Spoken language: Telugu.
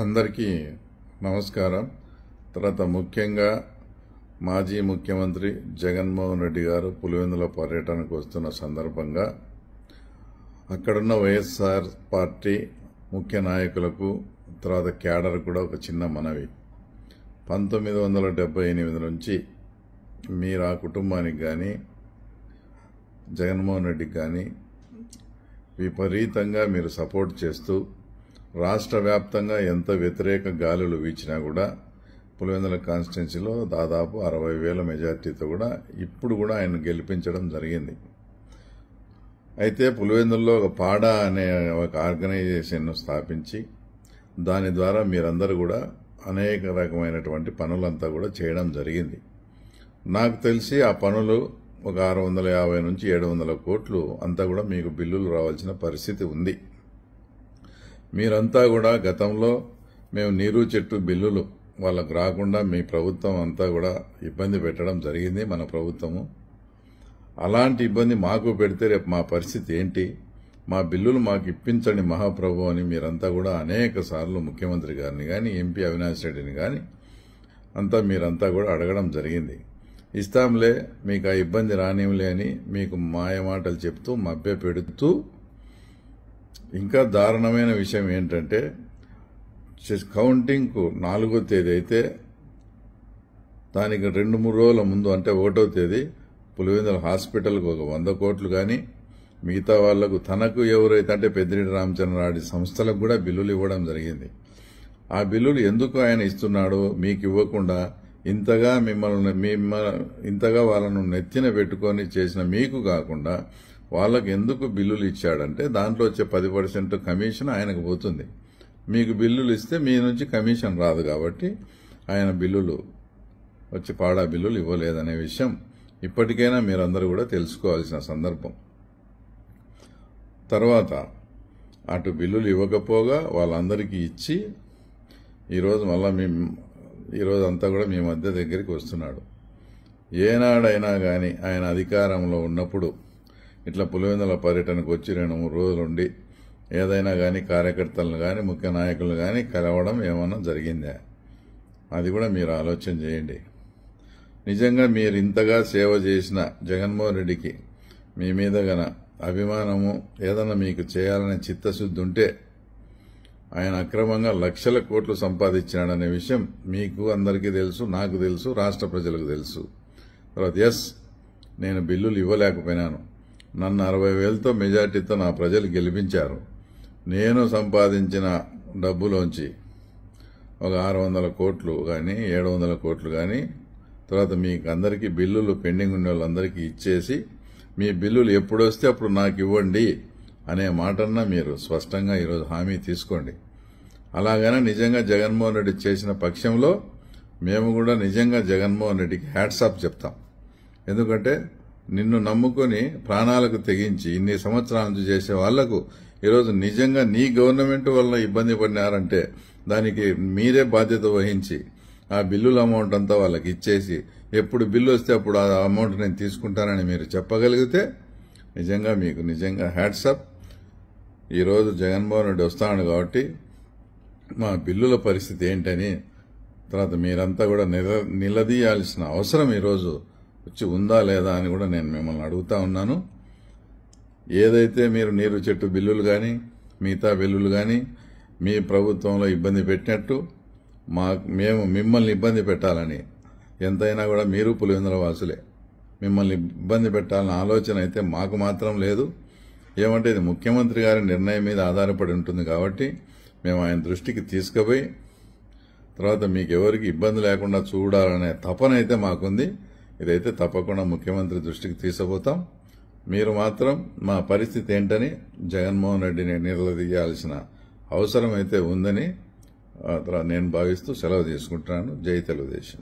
అందరికీ నమస్కారం. తర్వాత ముఖ్యంగా మాజీ ముఖ్యమంత్రి జగన్మోహన్ రెడ్డి గారు పులివెందుల పర్యటనకు వస్తున్న సందర్భంగా అక్కడున్న వైఎస్ఆర్ పార్టీ ముఖ్య నాయకులకు తర్వాత క్యాడర్ కూడా ఒక చిన్న మనవి. 1978 నుంచి మీరు ఆ కుటుంబానికి కానీ జగన్మోహన్ రెడ్డికి కానీ విపరీతంగా మీరు సపోర్ట్ చేస్తూ రాష్ట్ర వ్యాప్తంగా ఎంత వ్యతిరేక గాలులు వీచినా కూడా పులివెందుల కాన్స్టిట్యున్సీలో దాదాపు 60,000 మెజార్టీతో కూడా ఇప్పుడు కూడా ఆయన గెలిపించడం జరిగింది. అయితే పులివెందుల్లో ఒక పాడా అనే ఒక ఆర్గనైజేషన్ను స్థాపించి దాని ద్వారా మీరందరూ కూడా అనేక రకమైనటువంటి పనులంతా కూడా చేయడం జరిగింది. నాకు తెలిసి ఆ పనులు ఒక 650 నుంచి 700 కోట్లు అంతా కూడా మీకు బిల్లులు రావాల్సిన పరిస్థితి ఉంది. మీరంతా కూడా గతంలో మేము నీరు చెట్టు బిల్లులు వాళ్ళకు రాకుండా మీ ప్రభుత్వం అంతా కూడా ఇబ్బంది పెట్టడం జరిగింది. మన ప్రభుత్వము అలాంటి ఇబ్బంది మాకు పెడితే రేపు మా పరిస్థితి ఏంటి, మా బిల్లులు మాకు ఇప్పించండి మహాప్రభు అని మీరంతా కూడా అనేక సార్లు ముఖ్యమంత్రి గారిని కానీ ఎంపీ అవినాష్ రెడ్డిని కానీ మీరంతా కూడా అడగడం జరిగింది. ఇస్తాంలే, మీకు ఆ ఇబ్బంది రానివ్వలే అని మీకు మాయమాటలు చెప్తూ మభ్య పెడుతూ, ఇంకా దారుణమైన విషయం ఏంటంటే కౌంటింగ్కు 4వ తేదీ అయితే దానికి 2-3 రోజుల ముందు అంటే 1వ తేదీ పులివెందుల హాస్పిటల్కు ఒక 100 కోట్లు కానీ మిగతా వాళ్లకు తనకు ఎవరైతే అంటే పెద్దిరెడ్డి రామచంద్రారెడ్డి సంస్థలకు కూడా బిల్లులు ఇవ్వడం జరిగింది. ఆ బిల్లులు ఎందుకు ఆయన ఇస్తున్నాడో మీకు ఇవ్వకుండా ఇంతగా వాళ్ళను నెత్తిన పెట్టుకొని చేసిన మీకు కాకుండా వాళ్ళకు ఎందుకు బిల్లులు ఇచ్చాడంటే దాంట్లో వచ్చే 10% కమిషన్ ఆయనకు పోతుంది. మీకు బిల్లులు ఇస్తే మీ నుంచి కమిషన్ రాదు కాబట్టి ఆయన బిల్లులు వచ్చి పాడా బిల్లులు ఇవ్వలేదనే విషయం ఇప్పటికైనా మీరందరూ కూడా తెలుసుకోవాల్సిన సందర్భం. తర్వాత అటు బిల్లులు ఇవ్వకపోగా వాళ్ళందరికీ ఇచ్చి ఈరోజు మళ్ళా ఈరోజు అంతా కూడా మీ మధ్య దగ్గరికి వస్తున్నాడు. ఏనాడైనా కానీ ఆయన అధికారంలో ఉన్నప్పుడు ఇట్లా పులివెందుల పర్యటనకు వచ్చి 2-3 రోజులు ఉండి ఏదైనా కానీ కార్యకర్తలను కానీ ముఖ్య నాయకులను కానీ కలవడం ఏమన్నా జరిగిందా? అది కూడా మీరు ఆలోచన చేయండి. నిజంగా మీరు ఇంతగా సేవ చేసిన జగన్మోహన్ రెడ్డికి మీ మీద గన అభిమానము ఏదన్నా మీకు చేయాలనే చిత్తశుద్ధి ఉంటే ఆయన అక్రమంగా లక్షల కోట్లు సంపాదించినాడనే విషయం మీకు అందరికీ తెలుసు, నాకు తెలుసు, రాష్ట్ర ప్రజలకు తెలుసు. తర్వాత నేను బిల్లులు ఇవ్వలేకపోయినాను, నన్ను 60,000తో మెజార్టీతో నా ప్రజలు గెలిపించారు. నేను సంపాదించిన డబ్బులోంచి ఒక 600 కోట్లు కానీ 700 కోట్లు కానీ తర్వాత మీకు అందరికీ బిల్లులు పెండింగ్ ఉన్న వాళ్ళందరికీ ఇచ్చేసి మీ బిల్లులు ఎప్పుడు వస్తే అప్పుడు నాకు ఇవ్వండి అనే మాటన్నా మీరు స్పష్టంగా ఈరోజు హామీ తీసుకోండి. అలాగనే నిజంగా జగన్మోహన్ రెడ్డి చేసిన పక్షంలో మేము కూడా నిజంగా జగన్మోహన్ రెడ్డికి హ్యాట్స్ ఆఫ్ చెప్తాం. ఎందుకంటే నిన్ను నమ్ముకొని ప్రాణాలకు తెగించి ఇన్ని సంవత్సరాల నుంచి చేసే వాళ్లకు ఈరోజు నిజంగా నీ గవర్నమెంట్ వల్ల ఇబ్బంది పడినారంటే దానికి మీరే బాధ్యత వహించి ఆ బిల్లుల అమౌంట్ అంతా వాళ్ళకి ఇచ్చేసి ఎప్పుడు బిల్లు వస్తే అప్పుడు ఆ అమౌంట్ నేను తీసుకుంటానని మీరు చెప్పగలిగితే నిజంగా మీకు నిజంగా హ్యాట్స్ ఆఫ్. ఈరోజు జగన్మోహన్ రెడ్డి వస్తాడు కాబట్టి మా బిల్లుల పరిస్థితి ఏంటని తర్వాత మీరంతా కూడా నిలదీయాల్సిన అవసరం ఈరోజు వచ్చి ఉందా లేదా అని కూడా నేను మిమ్మల్ని అడుగుతా ఉన్నాను. ఏదైతే మీరు నీరు చెట్టు బిల్లులు కానీ మిగతా బిల్లులు కానీ మీ ప్రభుత్వంలో ఇబ్బంది పెట్టినట్టు మేము మిమ్మల్ని ఇబ్బంది పెట్టాలని ఎంతైనా కూడా మీరు పులివెందుల వాసులే, మిమ్మల్ని ఇబ్బంది పెట్టాలన్న ఆలోచన అయితే మాకు మాత్రం లేదు. ఏమంటే ఇది ముఖ్యమంత్రి గారి నిర్ణయం మీద ఆధారపడి ఉంటుంది కాబట్టి మేము ఆయన దృష్టికి తీసుకుపోయి తర్వాత మీకెవరికి ఇబ్బంది లేకుండా చూడాలనే తపన అయితే మాకుంది. ఇదైతే తప్పకుండా ముఖ్యమంత్రి దృష్టికి తీసుకుపోతాం. మీరు మాత్రం మా పరిస్థితి ఏంటని జగన్మోహన్ రెడ్డిని నిలదీయాల్సిన అవసరం అయితే ఉందని నేను భావిస్తూ సెలవు తీసుకుంటున్నాను. జై తెలుగుదేశం.